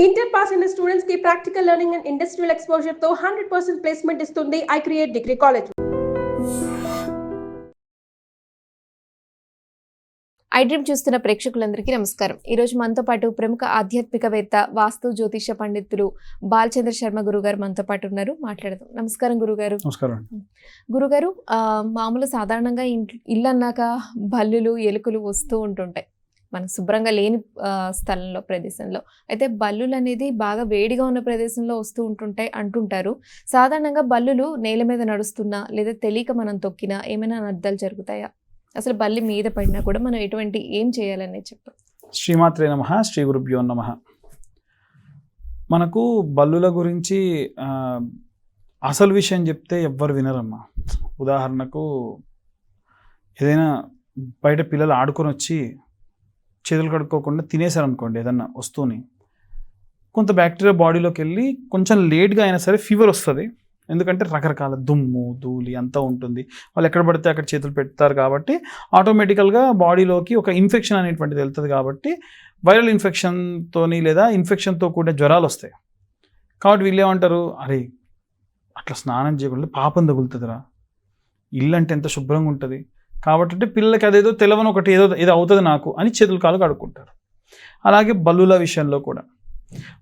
Inter pass అయిన students కి practical learning and industrial exposure తో 100% ప్లేస్మెంట్ ఇస్తుంది I create degree college. I dream చూస్తున్న ప్రేక్షకులందరికీ నమస్కారం. ఈరోజు మనతో పాటు ప్రముఖ ఆధ్యాత్మికవేత్త, వాస్తు జ్యోతిష పండితులు బాలచంద్ర శర్మ గురుగారు మనతో పాటు ఉన్నారు. మాట్లాడదాం. నమస్కారం గురుగారు. నమస్కారం గురుగారు, మామూలు సాధారణంగా ఇల్లు అన్నాక బల్లులు, ఎలుకలు వస్తూ ఉంటుంటాయి మనం శుభ్రంగా లేని స్థలంలో, ప్రదేశంలో. అయితే బల్లులు అనేది బాగా వేడిగా ఉన్న ప్రదేశంలో వస్తూ ఉంటుంటాయి అంటుంటారు. సాధారణంగా బల్లులు నేల మీద నడుస్తున్నా లేదా తెలియక మనం తొక్కినా ఏమైనా అనర్థాలు జరుగుతాయా? అసలు బల్లి మీద పడినా కూడా మనం ఏం చేయాలనే చెప్పండి. శ్రీమాత్రే నమః, శ్రీ గురుభ్యో నమః. మనకు బల్లుల గురించి అసలు విషయం చెప్తే ఎవ్వరు వినరమ్మా. ఉదాహరణకు ఏదైనా బయట పిల్లలు ఆడుకొని వచ్చి చేతులు కడుక్కోకుండా తినేశారనుకోండి ఏదన్నా వస్తువుని, కొంత బ్యాక్టీరియా బాడీలోకి వెళ్ళి కొంచెం లేట్గా అయినా సరే ఫీవర్ వస్తుంది. ఎందుకంటే రకరకాల దుమ్ము, ధూళి అంతా ఉంటుంది. వాళ్ళు ఎక్కడ పడితే అక్కడ చేతులు పెడతారు కాబట్టి ఆటోమేటికల్గా బాడీలోకి ఒక ఇన్ఫెక్షన్ అనేటువంటిది వెళ్తుంది. కాబట్టి వైరల్ ఇన్ఫెక్షన్తో లేదా ఇన్ఫెక్షన్తో కూడిన జ్వరాలు వస్తాయి. కాబట్టి వీళ్ళు ఏమంటారు, అరే అట్లా స్నానం చేయకుండా పాపం తగులుతుందిరా, ఇల్లు అంటే ఎంత శుభ్రంగా ఉంటుంది కాబట్టి పిల్లలకి అదేదో తెలవని ఒకటి ఏదో అవుతుంది నాకు అని చేతులు కాలు కడుక్కుంటారు. అలాగే బల్లుల విషయంలో కూడా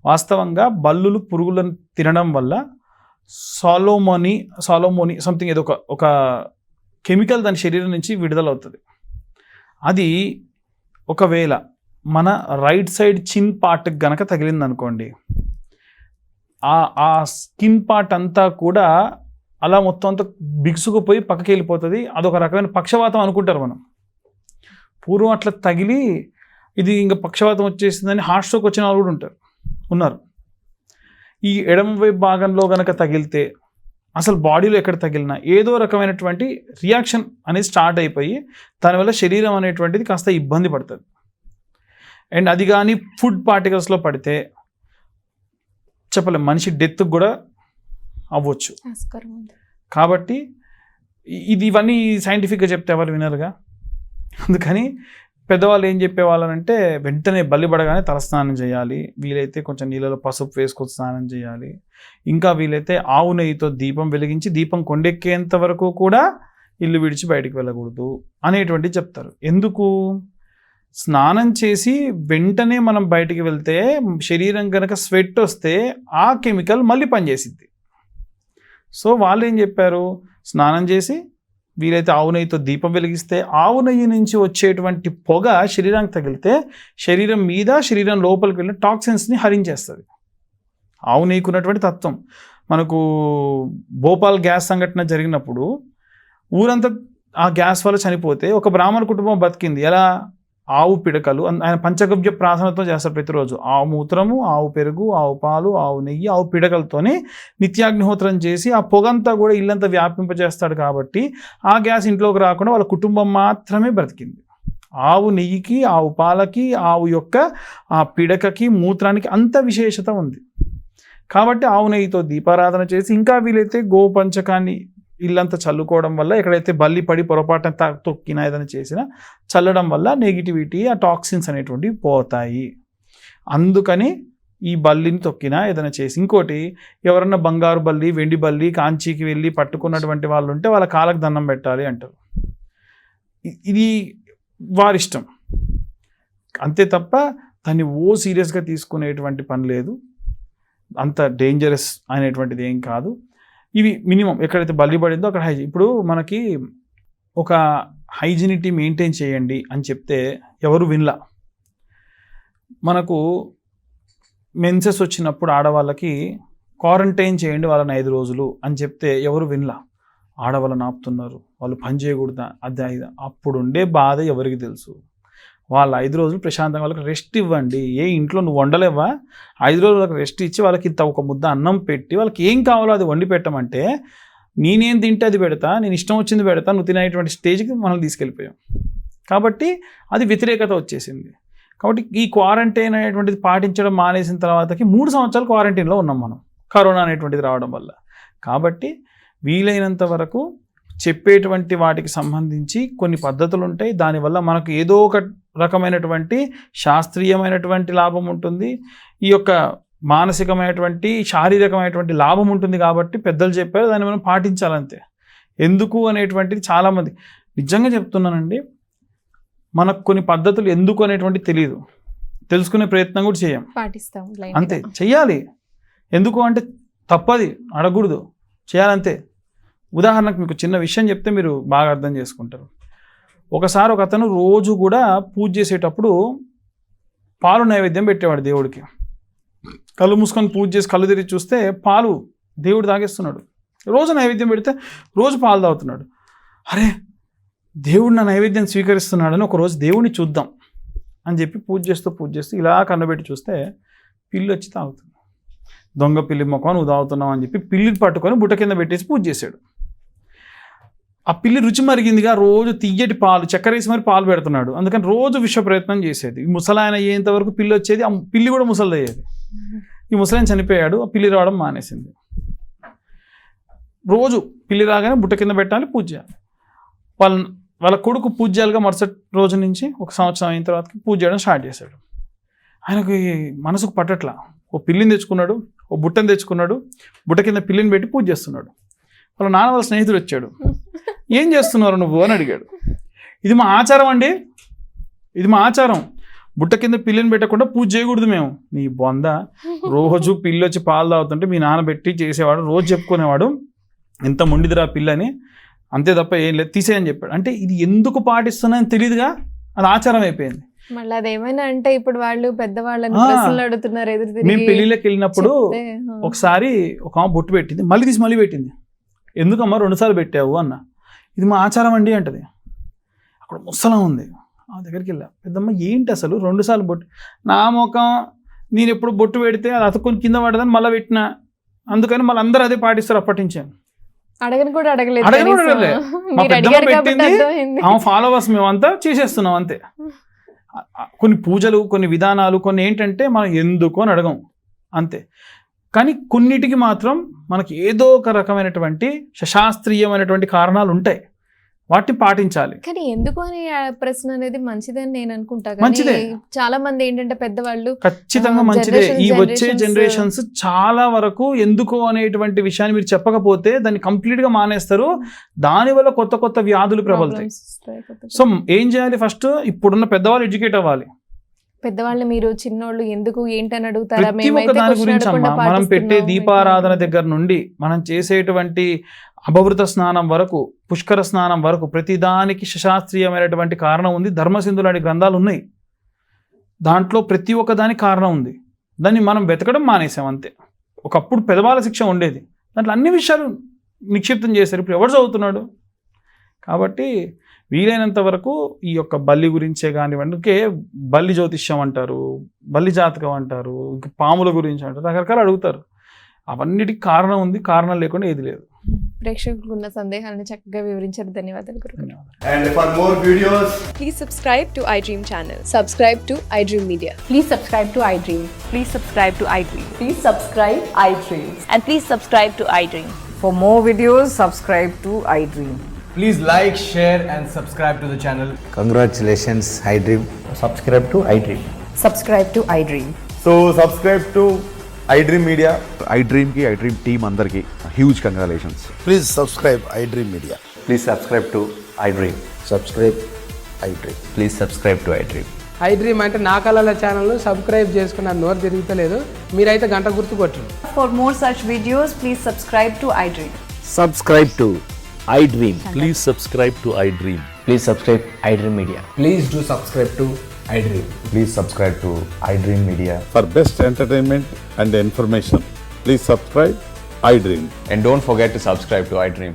వాస్తవంగా బల్లులు పురుగులను తినడం వల్ల సాలోమోని సంథింగ్ ఏదో ఒక కెమికల్ దాని శరీరం నుంచి విడుదలవుతుంది. అది ఒకవేళ మన రైట్ సైడ్ చిన్ పార్ట్కి గనక తగిలింది అనుకోండి, ఆ స్కిన్ పార్ట్ అంతా కూడా అలా మొత్తం అంతా బిగుసుకుపోయి పక్కకి వెళ్ళిపోతుంది. అదొక రకమైన పక్షవాతం అనుకుంటారు మనం. పూర్వం అట్లా తగిలి ఇది ఇంకా పక్షవాతం వచ్చేసిందని హార్ట్ స్ట్రోక్ వచ్చిన వాళ్ళు కూడా ఉన్నారు. ఈ ఎడమ వైపు భాగంలో కనుక తగిలితే అసలు బాడీలో ఎక్కడ తగిలినా ఏదో రకమైనటువంటి రియాక్షన్ అనేది స్టార్ట్ అయిపోయి దానివల్ల శరీరం అనేటువంటిది కాస్త ఇబ్బంది పడుతుంది. అండ్ అది కానీ ఫుడ్ పార్టికల్స్లో పడితే చెప్పలేం, మనిషి డెత్ కూడా అవ్వచ్చు. కాబట్టి ఇవన్నీ సైంటిఫిక్గా చెప్తే ఎవరు వినరుగా. అందుకని పెద్దవాళ్ళు ఏం చెప్పేవాళ్ళనంటే వెంటనే బల్లి పడగానే తలస్నానం చేయాలి, వీలైతే కొంచెం నీళ్ళలో పసుపు వేసుకొని స్నానం చేయాలి, ఇంకా వీలైతే ఆవు నెయ్యితో దీపం వెలిగించి దీపం కొండెక్కేంత వరకు కూడా ఇల్లు విడిచి బయటికి వెళ్ళకూడదు అనేటువంటిది చెప్తారు. ఎందుకు? స్నానం చేసి వెంటనే మనం బయటికి వెళ్తే శరీరం కనుక స్వెట్ వస్తే ఆ కెమికల్ మళ్ళీ పనిచేసిద్ది. సో వాళ్ళు ఏం చెప్పారు, స్నానం చేసి వీలైతే ఆవు నెయ్యితో దీపం వెలిగిస్తే ఆవు నెయ్యి నుంచి వచ్చేటువంటి పొగ శరీరానికి తగిలితే శరీరం మీద, శరీరం లోపలికి వెళ్ళిన టాక్సిన్స్ని హరించేస్తుంది. ఆవు నెయ్యికి ఉన్నటువంటి తత్వం. మనకు భోపాల్ గ్యాస్ సంఘటన జరిగినప్పుడు ఊరంతా ఆ గ్యాస్ వల్ల చనిపోతే ఒక బ్రాహ్మణ కుటుంబం బతికింది. ఎలా? ఆవు పిడకలు, ఆయన పంచగవ్య ప్రార్థనతో చేస్తారు ప్రతిరోజు. ఆవు మూత్రము, ఆవు పెరుగు, ఆవు పాలు, ఆవు నెయ్యి, ఆవు పిడకలతోని నిత్యాగ్నిహోత్రం చేసి ఆ పొగంతా కూడా ఇల్లంతా వ్యాపింపజేస్తాడు. కాబట్టి ఆ గ్యాస్ ఇంట్లోకి రాకుండా వాళ్ళ కుటుంబం మాత్రమే బ్రతికింది. ఆవు నెయ్యికి, ఆవు పాలకి, ఆవు యొక్క ఆ పిడకకి, మూత్రానికి అంత విశేషత ఉంది. కాబట్టి ఆవు నెయ్యితో దీపారాధన చేసి ఇంకా వీలైతే గోపంచకాన్ని ఇల్లంతా చల్లుకోవడం వల్ల, ఎక్కడైతే బల్లి పడి పొరపాటున తొక్కినా ఏదైనా చేసినా చల్లడం వల్ల నెగిటివిటీ, ఆ టాక్సిన్స్ అనేటువంటివి పోతాయి. అందుకని ఈ బల్లిని తొక్కినా ఏదైనా చేసి, ఇంకోటి ఎవరన్నా బంగారు బల్లి, వెండి బల్లి కాంచీకి వెళ్ళి పట్టుకున్నటువంటి వాళ్ళు ఉంటే వాళ్ళ కాళ్ళకు దండం పెట్టాలి అంటారు. ఇది వారిష్టం అంతే తప్ప దాన్ని సీరియస్గా తీసుకునేటువంటి పని లేదు. అంత డేంజరస్ అనేటువంటిది ఏం కాదు. ఇవి మినిమం ఎక్కడైతే బల్లి పడిందో అక్కడ ఇప్పుడు మనకి ఒక హైజినిటీ మెయింటైన్ చేయండి అని చెప్తే ఎవరు వినలా. మనకు మెన్సెస్ వచ్చినప్పుడు ఆడవాళ్ళకి క్వారంటైన్ చేయండి వాళ్ళని 5 రోజులు అని చెప్తే ఎవరు వినలా. ఆడవాళ్ళని ఆపుతున్నారు, వాళ్ళు పని చేయకూడదా, అది అప్పుడు ఉండే బాధ ఎవరికి తెలుసు. వాళ్ళు 5 రోజులు ప్రశాంతంగా వాళ్ళకి రెస్ట్ ఇవ్వండి. ఇంట్లో నువ్వు వండలేవా, 5 రోజులు వాళ్ళకి రెస్ట్ ఇచ్చి వాళ్ళకి ఇంత ఒక ముద్ద అన్నం పెట్టి వాళ్ళకి ఏం కావాలో అది వండి పెట్టమంటే నేనేం తింటే అది పెడతా, నేను ఇష్టం వచ్చింది పెడతా, నువ్వు తినేటువంటి స్టేజ్కి మనం తీసుకెళ్ళిపోయాం. కాబట్టి అది వ్యతిరేకత వచ్చేసింది. కాబట్టి ఈ క్వారంటైన్ అనేటువంటిది పాటించడం మానేసిన తర్వాతకి 3 సంవత్సరాలు క్వారంటైన్లో ఉన్నాం మనం, కరోనా అనేటువంటిది రావడం వల్ల. కాబట్టి వీలైనంత వరకు చెప్పేటువంటి వాటికి సంబంధించి కొన్ని పద్ధతులు ఉంటాయి. దానివల్ల మనకు ఏదో ఒక రకమైనటువంటి శాస్త్రీయమైనటువంటి లాభం ఉంటుంది. ఈ యొక్క మానసికమైనటువంటి శారీరకమైనటువంటి లాభం ఉంటుంది కాబట్టి పెద్దలు చెప్పారు, దాన్ని మనం పాటించాలంతే. ఎందుకు అనేటువంటిది చాలామంది, నిజంగా చెప్తున్నానండి, మనకు కొన్ని పద్ధతులు ఎందుకు అనేటువంటి తెలియదు, తెలుసుకునే ప్రయత్నం కూడా చేయం, పాటిస్తాం అంతే. చెయ్యాలి, ఎందుకు అంటే తప్పది, అడగకూడదు, చేయాలంతే. ఉదాహరణకు మీకు చిన్న విషయం చెప్తే మీరు బాగా అర్థం చేసుకుంటారు. ఒకసారి ఒక అతను రోజు కూడా పూజ చేసేటప్పుడు పాలు నైవేద్యం పెట్టేవాడు దేవుడికి. కళ్ళు మూసుకొని పూజ చేసి కళ్ళు తెరిచి చూస్తే పాలు దేవుడు తాగేస్తున్నాడు. రోజు నైవేద్యం పెడితే రోజు పాలు తాగుతున్నాడు. అరే, దేవుడు నా నైవేద్యం స్వీకరిస్తున్నాడని ఒకరోజు దేవుడిని చూద్దాం అని చెప్పి పూజ చేస్తూ ఇలా కన్నబెట్టి చూస్తే పిల్లి వచ్చి తాగుతుంది. దొంగ పిల్లి మొక్కను నువ్వు తాగుతున్నావు అని చెప్పి పిల్లిని పట్టుకొని బుట్ట కింద పెట్టేసి పూజ చేశాడు. ఆ పిల్లి రుచి మరిగిందిగా, రోజు తియ్యటి పాలు చక్కెర వేసి మరి పాలు పెడుతున్నాడు. అందుకని రోజు విశ్వ ప్రయత్నం చేసేది. ఈ ముసలాయన అయ్యేంతవరకు పిల్లి వచ్చేది, ఆ పిల్లి కూడా ముసలిదయ్యేది. ఈ ముసలాయన చనిపోయాడు, ఆ పిల్లి రావడం మానేసింది. రోజు పిల్లి రాగానే బుట్ట కింద పెట్టాలి, పూజ చేయాలి. వాళ్ళ కొడుకు పూజ చేయాలిగా మరుసటి రోజు నుంచి ఒక సంవత్సరం అయిన తర్వాత పూజ చేయడం స్టార్ట్ చేశాడు. ఆయనకు మనసుకు పట్టట్లా. ఓ పిల్లిని తెచ్చుకున్నాడు, ఓ బుట్టని తెచ్చుకున్నాడు, బుట్ట కింద పిల్లిని పెట్టి పూజ చేస్తున్నాడు. వాళ్ళ నాన్న వాళ్ళ స్నేహితుడు వచ్చాడు, ఏం చేస్తున్నారు నువ్వు అని అడిగాడు. ఇది మా ఆచారం అండి, ఇది మా ఆచారం, బుట్ట కింద పిల్లిని పెట్టకుండా పూజ చేయకూడదు మేము. నీ బొంద, రోజు పిల్లి వచ్చి పాలు తాగుతుంటే మీ నాన్న పెట్టి చేసేవాడు, రోజు చెప్పుకునేవాడు ఎంత మొండిదిరా పిల్లని, అంతే తప్ప ఏం లేదు, తీసేయని చెప్పాడు. అంటే ఇది ఎందుకు పాటిస్తున్నాయని తెలియదుగా, అది ఆచారం అయిపోయింది. మళ్ళీ అదేమైనా అంటే ఇప్పుడు వాళ్ళు పెద్దవాళ్ళని ప్రశ్నలు అడుగుతున్నారు ఎదురు తిరిగి. మేము పెళ్ళిళ్ళకి వెళ్ళినప్పుడు ఒకసారి ఒక బొట్టు పెట్టింది, మళ్ళీ తీసి మళ్ళీ పెట్టింది. ఎందుకమ్మా 2 సార్లు పెట్టావు అన్న. ఇది మా ఆచారం అండి అంటది. అక్కడ ముసలం ఉంది, ఆ దగ్గరికి వెళ్ళా, పెద్దమ్మ ఏంటి అసలు 2 సార్లు బొట్టు? నా ముఖం, నేను ఎప్పుడు బొట్టు పెడితే అది అతుక్కొని కింద పడదని మళ్ళీ పెట్టినా, అందుకని మళ్ళీ అందరూ అదే పాటిస్తారు. అప్పటించాను, అడగని కూడా అడగలేదు. మా పెద్దమ్మ పెట్టింది, ఆమె ఫాలోవర్స్ మేమంతా చేసేస్తున్నాం అంతే. కొన్ని పూజలు, కొన్ని విధానాలు, కొన్ని ఏంటంటే మనం ఎందుకు అని అడగం అంతే. కానీ కొన్నిటికి మాత్రం మనకి ఏదో ఒక రకమైనటువంటి శాస్త్రీయమైనటువంటి కారణాలు ఉంటాయి, వాటిని పాటించాలి. కానీ ఎందుకు అనే ప్రశ్న అనేది మంచిదని నేను అనుకుంటా. మంచిదే, చాలా మంది ఏంటంటే పెద్దవాళ్ళు ఖచ్చితంగా మంచిదే. ఈ వచ్చే జనరేషన్స్ చాలా వరకు ఎందుకు అనేటువంటి విషయాన్ని మీరు చెప్పకపోతే దాన్ని కంప్లీట్ గా మానేస్తారు. దానివల్ల కొత్త కొత్త వ్యాధులు ప్రబలుతాయి. సో ఏం చేయాలి? ఫస్ట్ ఇప్పుడున్న పెద్దవాళ్ళు ఎడ్యుకేట్ అవ్వాలి. పెద్దవాళ్ళు మీరు చిన్నోళ్ళు ఎందుకు ఏంటని అడుగుతారా? ప్రతి ఒక్క దాని గురించి అమ్మా, మనం పెట్టే దీపారాధన దగ్గర నుండి మనం చేసేటువంటి అపవృత స్నానం వరకు, పుష్కర స్నానం వరకు ప్రతి దానికి శాస్త్రీయమైనటువంటి కారణం ఉంది. ధర్మసింధు లాంటి గ్రంథాలు ఉన్నాయి, దాంట్లో ప్రతి ఒక్క దానికి కారణం ఉంది. దాన్ని మనం వెతకడం మానేసాం అంతే. ఒకప్పుడు పెదవాళ్ళ శిక్ష ఉండేది, దాంట్లో అన్ని విషయాలు నిక్షిప్తం చేశారు. ఇప్పుడు ఎవరు చదువుతున్నాడు? కాబట్టి వీలైనంత వరకు ఈ యొక్క బల్లి గురించే కానివ్వండి, బల్లి జ్యోతిష్యం అంటారు, బల్లి జాతకం అంటారు, ఇంకా పాముల గురించి అంటారు, రకరకాలు అడుగుతారు. అవన్నిటికి కారణం ఉంది, కారణం లేకుండా ఏది లేదు. ప్రేక్షకులకు ఉన్న సందేహాలను చక్కగా వివరించారు. ధన్యవాదాలు గురుగారు. And for more videos, Please subscribe to iDream channel. Subscribe to iDream Media. Please subscribe to iDream. Please subscribe to iDream. Please subscribe iDream. And please subscribe to iDream. For more videos, subscribe to iDream. please like, share and subscribe to the channel. Congratulations, iDream. Subscribe to iDream. Subscribe to iDream. So subscribe to iDream Media. iDream ki iDream team andarki huge congratulations. Please subscribe iDream Media. Please subscribe to iDream. Subscribe iDream. Please subscribe to iDream. iDream అంటే నా కళల ఛానల్ను subscribe చేసుకున్న నోరు తిరుగుతలేదు, మీరైతే గంట గుర్తు కొట్టండి. For more such videos, please subscribe to iDream. Subscribe to iDream. Please subscribe to iDream. Please subscribe iDream Media. Please do subscribe to iDream. Please subscribe to iDream Media. For best entertainment and information, please subscribe iDream. And don't forget to subscribe to iDream.